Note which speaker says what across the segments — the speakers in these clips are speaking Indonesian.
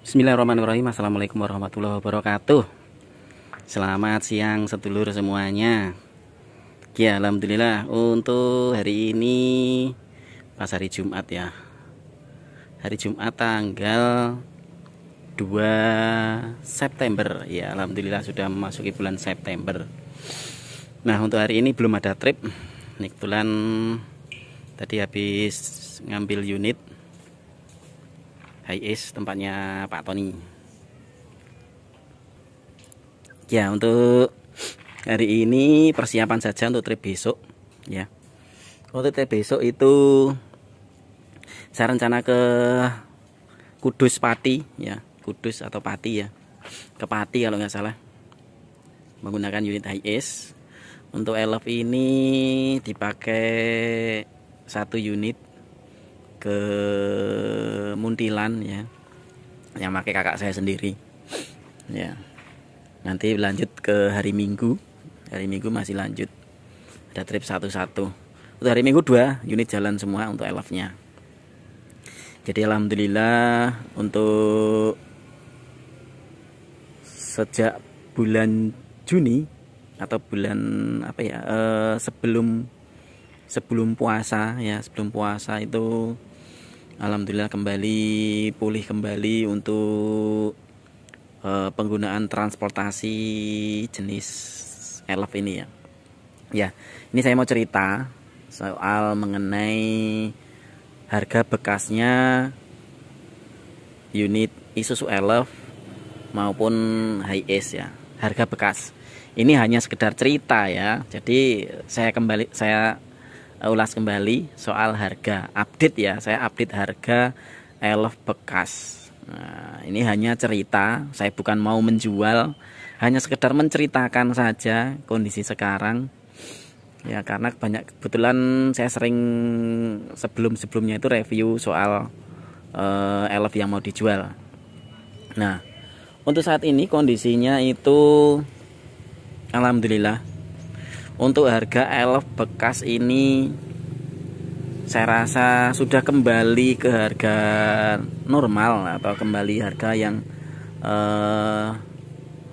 Speaker 1: Bismillahirrahmanirrahim. Assalamualaikum warahmatullahi wabarakatuh. Selamat siang sedulur semuanya. Ya, alhamdulillah untuk hari ini pas hari Jumat ya. Hari Jumat tanggal 2 September. Ya, alhamdulillah sudah memasuki bulan September. Nah, untuk hari ini belum ada trip. Ini kebetulan tadi habis ngambil unit HIS tempatnya Pak Tony. Ya, untuk hari ini persiapan saja untuk trip besok ya. Untuk trip besok itu saya rencana ke Kudus Pati ya, Kudus atau Pati ya, ke Pati kalau nggak salah, menggunakan unit HIS. Untuk elf ini dipakai satu unit ke Muntilan ya, yang pakai kakak saya sendiri ya. Nanti lanjut ke hari Minggu masih lanjut, ada trip satu-satu. Untuk hari Minggu 2 unit jalan semua untuk elfnya. Jadi alhamdulillah untuk sejak bulan Juni atau bulan apa ya, sebelum puasa ya, sebelum puasa itu alhamdulillah kembali pulih kembali untuk penggunaan transportasi jenis elf ini ya. Ya, ini saya mau cerita soal mengenai harga bekasnya unit Isuzu Elf maupun HIS ya. Harga bekas. Ini hanya sekedar cerita ya. Jadi saya ulas kembali soal harga, update ya, saya update harga elf bekas. Nah, ini hanya cerita, saya bukan mau menjual, hanya sekedar menceritakan saja kondisi sekarang ya, karena kebetulan saya sering sebelumnya itu review soal elf yang mau dijual. Nah, untuk saat ini kondisinya itu alhamdulillah untuk harga elf bekas ini saya rasa sudah kembali ke harga normal atau kembali harga yang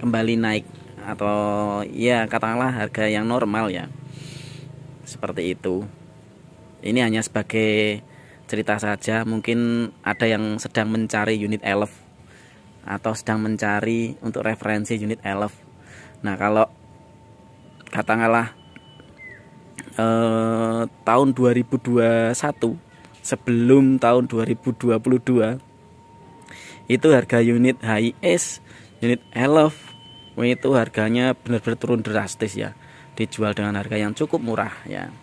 Speaker 1: kembali naik, atau ya katakanlah harga yang normal ya, seperti itu. Ini hanya sebagai cerita saja. Mungkin ada yang sedang mencari unit elf atau sedang mencari untuk referensi unit elf. Nah, kalau katakanlah tahun 2021 sebelum tahun 2022 itu harga unit HIS, unit elf itu harganya benar-benar turun drastis ya, dijual dengan harga yang cukup murah ya.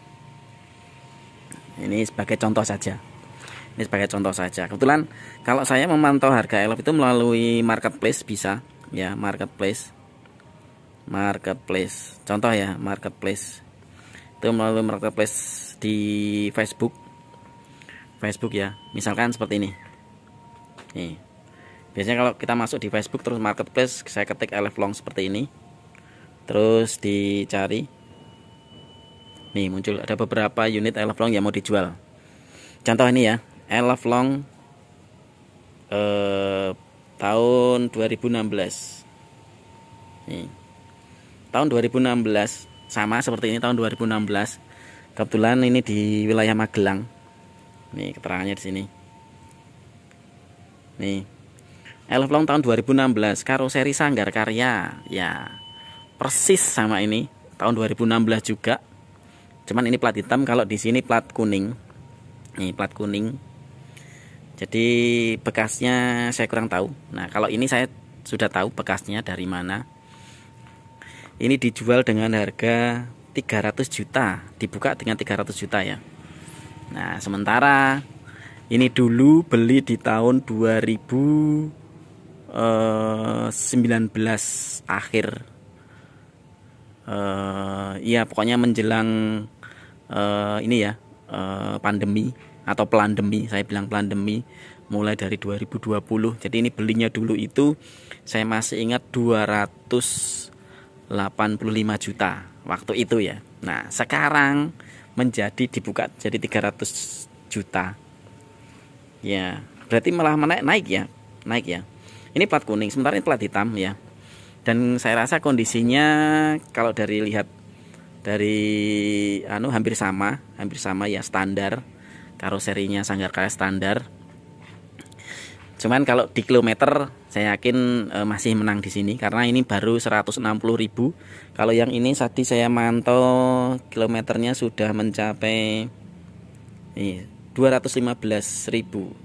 Speaker 1: Ini sebagai contoh saja. Kebetulan kalau saya memantau harga elf itu melalui marketplace bisa ya, marketplace. Contoh ya, marketplace itu melalui marketplace di Facebook ya. Misalkan seperti ini. Nih. Biasanya kalau kita masuk di Facebook terus marketplace, saya ketik elf long seperti ini. Terus dicari. Nih, muncul ada beberapa unit elf long yang mau dijual. Contoh ini ya, elf long tahun 2016. Nih. Tahun 2016 sama seperti ini, tahun 2016. Kebetulan ini di wilayah Magelang. Nih keterangannya di sini. Nih. Elf long tahun 2016, karoseri Sanggar Karya. Ya. Persis sama ini, tahun 2016 juga. Cuman ini plat hitam, kalau di sini plat kuning. Nih plat kuning. Jadi bekasnya saya kurang tahu. Nah, kalau ini saya sudah tahu bekasnya dari mana. Ini dijual dengan harga 300 juta, dibuka dengan 300 juta ya. Nah, sementara ini dulu beli di tahun 2019 akhir. Ya pokoknya menjelang ini ya, pandemi atau pelandemi, saya bilang pelandemi, mulai dari 2020. Jadi ini belinya dulu itu saya masih ingat 285 juta waktu itu ya. Nah, sekarang menjadi dibuka jadi 300 juta. Ya, berarti malah naik ya. Naik ya. Ini plat kuning, sementara ini plat hitam ya. Dan saya rasa kondisinya kalau lihat dari hampir sama ya, standar. Karoserinya Sanggar Karya standar. Cuman kalau di kilometer saya yakin masih menang di sini karena ini baru 160.000. Kalau yang ini tadi saya mantau kilometernya sudah mencapai 215.000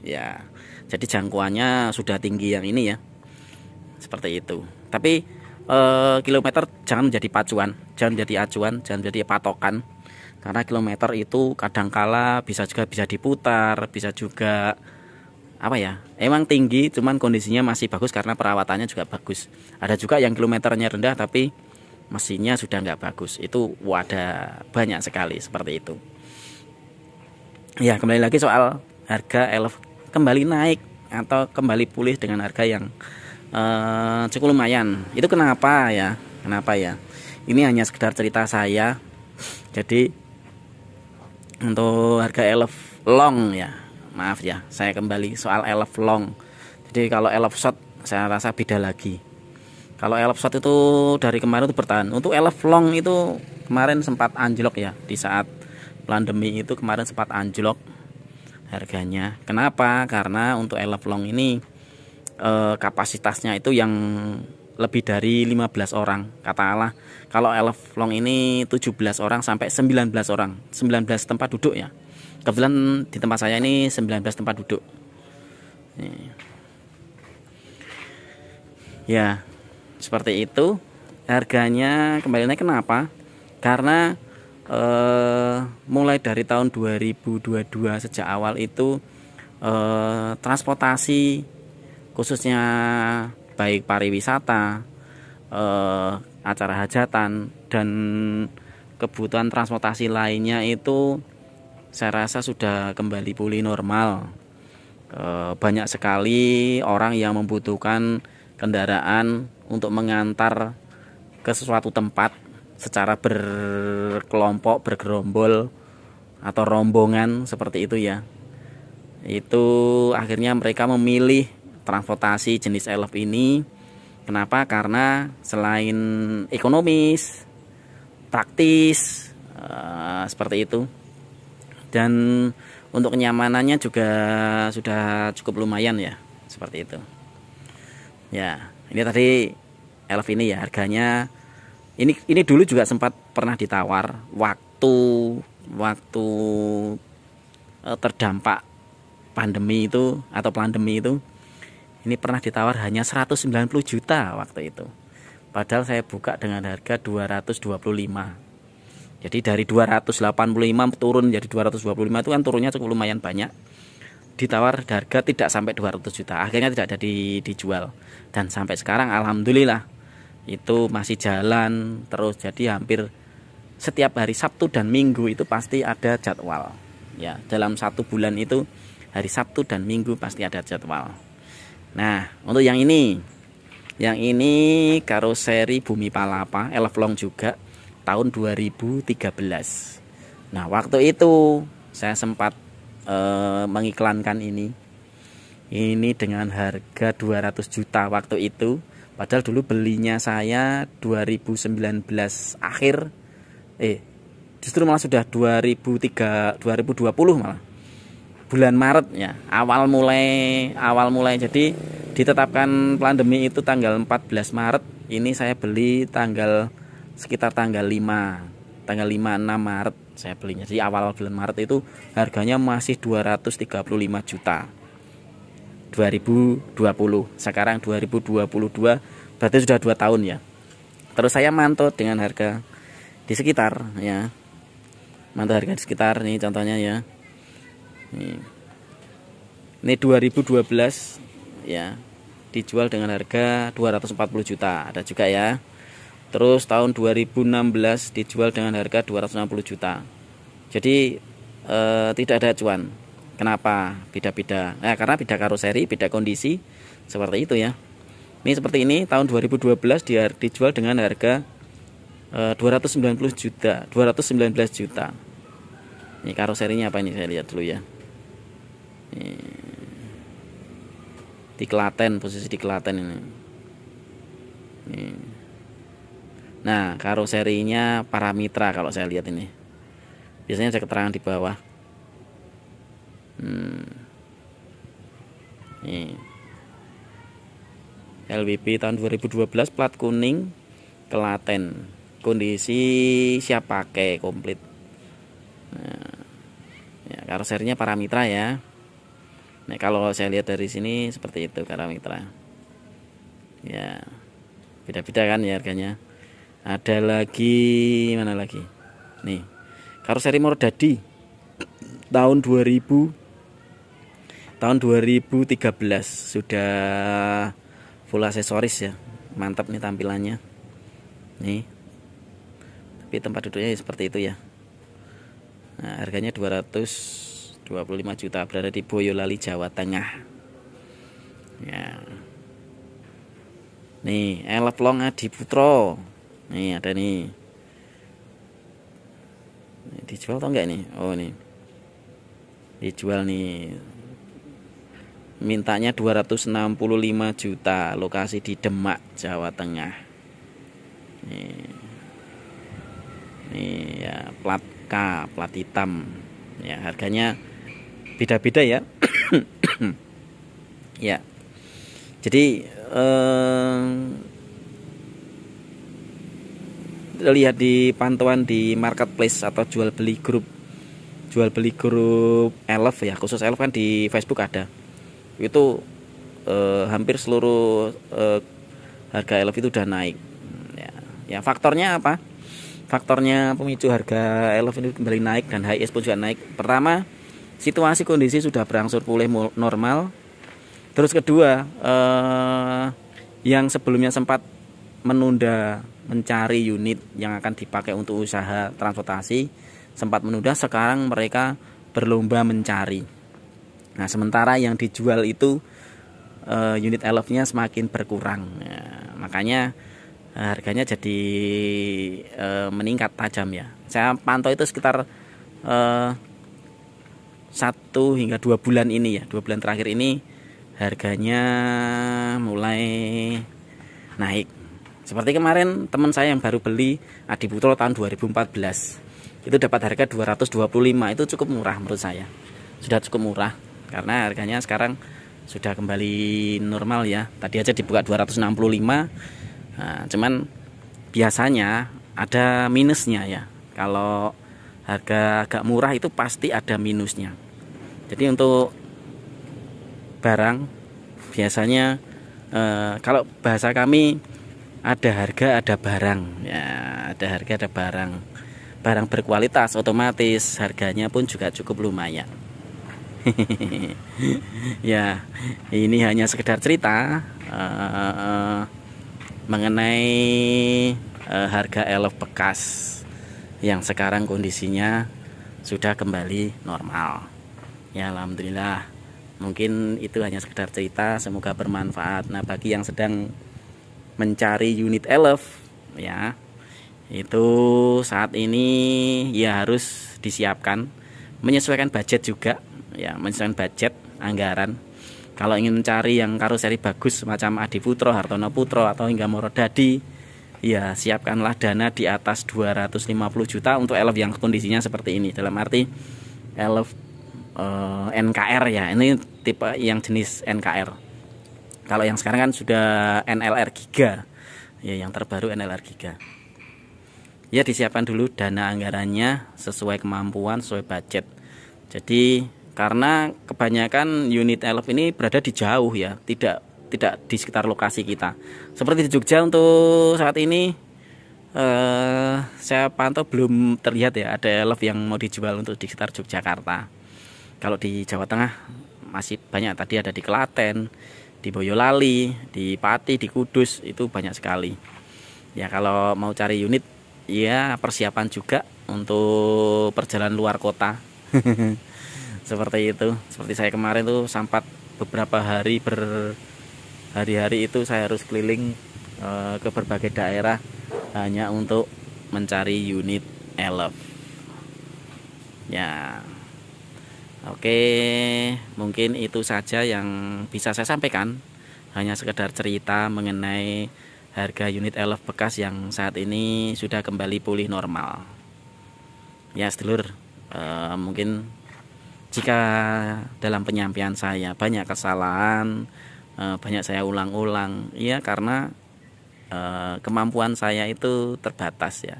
Speaker 1: ya. Jadi jangkauannya sudah tinggi yang ini ya. Seperti itu. Tapi kilometer jangan menjadi pacuan, jangan menjadi acuan, jangan menjadi patokan. Karena kilometer itu kadangkala bisa diputar, bisa juga emang tinggi, cuman kondisinya masih bagus karena perawatannya juga bagus. Ada juga yang kilometernya rendah tapi mesinnya sudah nggak bagus. Itu ada banyak sekali seperti itu. Ya, kembali lagi soal harga Elf kembali naik atau kembali pulih dengan harga yang cukup lumayan. Itu kenapa ya? Ini hanya sekedar cerita saya. Jadi untuk harga Elf long ya, maaf ya, saya kembali soal Elf long. Jadi kalau Elf short saya rasa beda lagi. Kalau Elf short itu dari kemarin itu bertahan. Untuk Elf long itu kemarin sempat anjlok ya, di saat pandemi itu kemarin sempat anjlok harganya. Kenapa? Karena untuk Elf long ini kapasitasnya itu yang lebih dari 15 orang. Katakanlah kalau Elf long ini 17 orang sampai 19 orang, 19 tempat duduk ya. Kebetulan di tempat saya ini 19 tempat duduk. Ya, seperti itu. Harganya kembali naik kenapa? Karena mulai dari tahun 2022 sejak awal itu transportasi khususnya baik pariwisata, acara hajatan dan kebutuhan transportasi lainnya itu saya rasa sudah kembali pulih normal. Banyak sekali orang yang membutuhkan kendaraan untuk mengantar ke suatu tempat secara berkelompok, bergerombol atau rombongan seperti itu ya. Itu akhirnya mereka memilih transportasi jenis Elf ini. Kenapa? Karena selain ekonomis, praktis, seperti itu, dan untuk kenyamanannya juga sudah cukup lumayan ya, seperti itu. Ya, ini tadi Elf ini ya harganya. Ini dulu juga sempat pernah ditawar waktu terdampak pandemi itu atau pandemi itu. Ini pernah ditawar hanya 190 juta waktu itu. Padahal saya buka dengan harga 225. Jadi dari 285 turun jadi 225 itu kan turunnya cukup lumayan banyak. Ditawar harga tidak sampai 200 juta. Akhirnya tidak ada dijual. Dan sampai sekarang alhamdulillah itu masih jalan terus. Jadi hampir setiap hari Sabtu dan Minggu itu pasti ada jadwal. Ya, dalam 1 bulan itu hari Sabtu dan Minggu pasti ada jadwal. Nah, untuk yang ini karoseri Bumi Palapa Elf long juga tahun 2013. Nah, waktu itu saya sempat mengiklankan ini dengan harga 200 juta waktu itu. Padahal dulu belinya saya 2019 akhir, justru malah sudah 2020 malah. Bulan Maret ya, awal mulai jadi ditetapkan pandemi itu tanggal 14 Maret. Ini saya beli sekitar tanggal 5 6 Maret saya belinya. Jadi awal bulan Maret itu harganya masih 235 juta 2020. Sekarang 2022 berarti sudah 2 tahun ya. Terus saya mantau dengan harga di sekitar ya, mantau harga di sekitar. Nih contohnya ya, ini 2012 ya, dijual dengan harga 240 juta, ada juga ya. Terus tahun 2016 dijual dengan harga 260 juta. Jadi tidak ada acuan. Kenapa beda-beda? Nah, karena beda karoseri, beda kondisi, seperti itu ya. Ini seperti ini tahun 2012 dia dijual dengan harga 219 juta. Ini karoserinya apa ini, saya lihat dulu ya. Ini di Klaten, posisi di Klaten ini. Nah, karoserinya Paramitra kalau saya lihat ini. Biasanya ada keterangan di bawah. Nih. LWB tahun 2012, plat kuning, Klaten. Kondisi siap pakai komplit. Nah, ya, karoserinya Paramitra ya. Nah, kalau saya lihat dari sini seperti itu Paramitra. Ya, beda-beda kan ya harganya. Ada lagi, mana lagi? Nih, karoseri Mordadi tahun 2013 sudah full aksesoris ya. Mantap nih tampilannya. Nih. Tapi tempat duduknya seperti itu ya. Nah, harganya 225 juta, berada di Boyolali, Jawa Tengah. Ya. Nih, Elf-Long Adiputro. Nih ada nih. Dijual atau enggak nih? Oh nih. Dijual nih. Mintanya 265 juta, lokasi di Demak, Jawa Tengah. Nih ya, plat K, plat hitam. Ya, harganya beda-beda ya. Ya. Jadi lihat di pantauan di marketplace atau jual beli grup Elf ya, khusus Elf kan di Facebook ada. Itu hampir seluruh harga Elf itu udah naik. Ya, faktornya apa? Faktornya pemicu harga Elf ini kembali naik dan HIS pun juga naik. Pertama, situasi kondisi sudah berangsur pulih normal. Terus kedua, yang sebelumnya sempat menunda mencari unit yang akan dipakai untuk usaha transportasi, sempat menunda, sekarang mereka berlomba mencari. Nah, sementara yang dijual itu unit Elf-nya semakin berkurang ya, makanya harganya jadi meningkat tajam ya. Saya pantau itu sekitar 1 hingga 2 bulan ini ya, 2 bulan terakhir ini harganya mulai naik. Seperti kemarin teman saya yang baru beli Adiputro tahun 2014, itu dapat harga 225, itu cukup murah menurut saya. Sudah cukup murah karena harganya sekarang sudah kembali normal ya. Tadi aja dibuka 265. Nah, cuman biasanya ada minusnya ya. Kalau harga agak murah itu pasti ada minusnya. Jadi untuk barang biasanya kalau bahasa kami ada harga ada barang ya, ada harga ada barang berkualitas, otomatis harganya pun juga cukup lumayan. Ya, ini hanya sekedar cerita mengenai harga Elf bekas yang sekarang kondisinya sudah kembali normal ya, alhamdulillah. Mungkin itu hanya sekedar cerita, semoga bermanfaat. Nah, bagi yang sedang mencari unit Elf ya, itu saat ini ya harus disiapkan, menyesuaikan budget juga ya, menyesuaikan budget anggaran. Kalau ingin mencari yang karoseri bagus semacam Adiputro, Hartono Putro atau hingga Mordadi, ya siapkanlah dana di atas 250 juta untuk Elf yang kondisinya seperti ini. Dalam arti Elf NKR ya, ini tipe yang jenis NKR. Kalau yang sekarang kan sudah NLR Giga ya, yang terbaru NLR Giga ya. Disiapkan dulu dana anggarannya sesuai kemampuan, sesuai budget. Jadi karena kebanyakan unit Elf ini berada di jauh ya, tidak di sekitar lokasi kita. Seperti di Jogja untuk saat ini Saya pantau belum terlihat ya ada elf yang mau dijual untuk di sekitar Yogyakarta. Kalau di Jawa Tengah masih banyak, tadi ada di Klaten, di Boyolali, di Pati, di Kudus, itu banyak sekali. Ya kalau mau cari unit ya persiapan juga untuk perjalanan luar kota. Seperti itu. Seperti saya kemarin tuh sempat beberapa hari berhari-hari itu saya harus keliling ke berbagai daerah hanya untuk mencari unit elf. Ya, oke, mungkin itu saja yang bisa saya sampaikan. Hanya sekedar cerita mengenai harga unit elf bekas yang saat ini sudah kembali pulih normal. Ya, sedulur, mungkin jika dalam penyampaian saya banyak kesalahan, banyak saya ulang-ulang, ya karena kemampuan saya itu terbatas ya.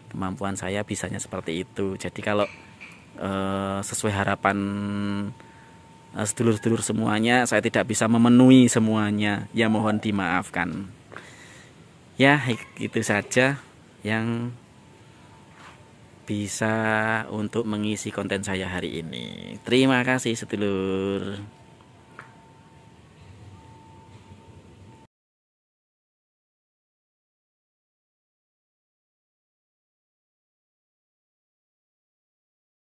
Speaker 1: Kemampuan saya bisanya seperti itu. Jadi kalau sesuai harapan sedulur-sedulur semuanya, saya tidak bisa memenuhi semuanya, ya mohon dimaafkan. Ya itu saja yang bisa untuk mengisi konten saya hari ini. Terima kasih sedulur.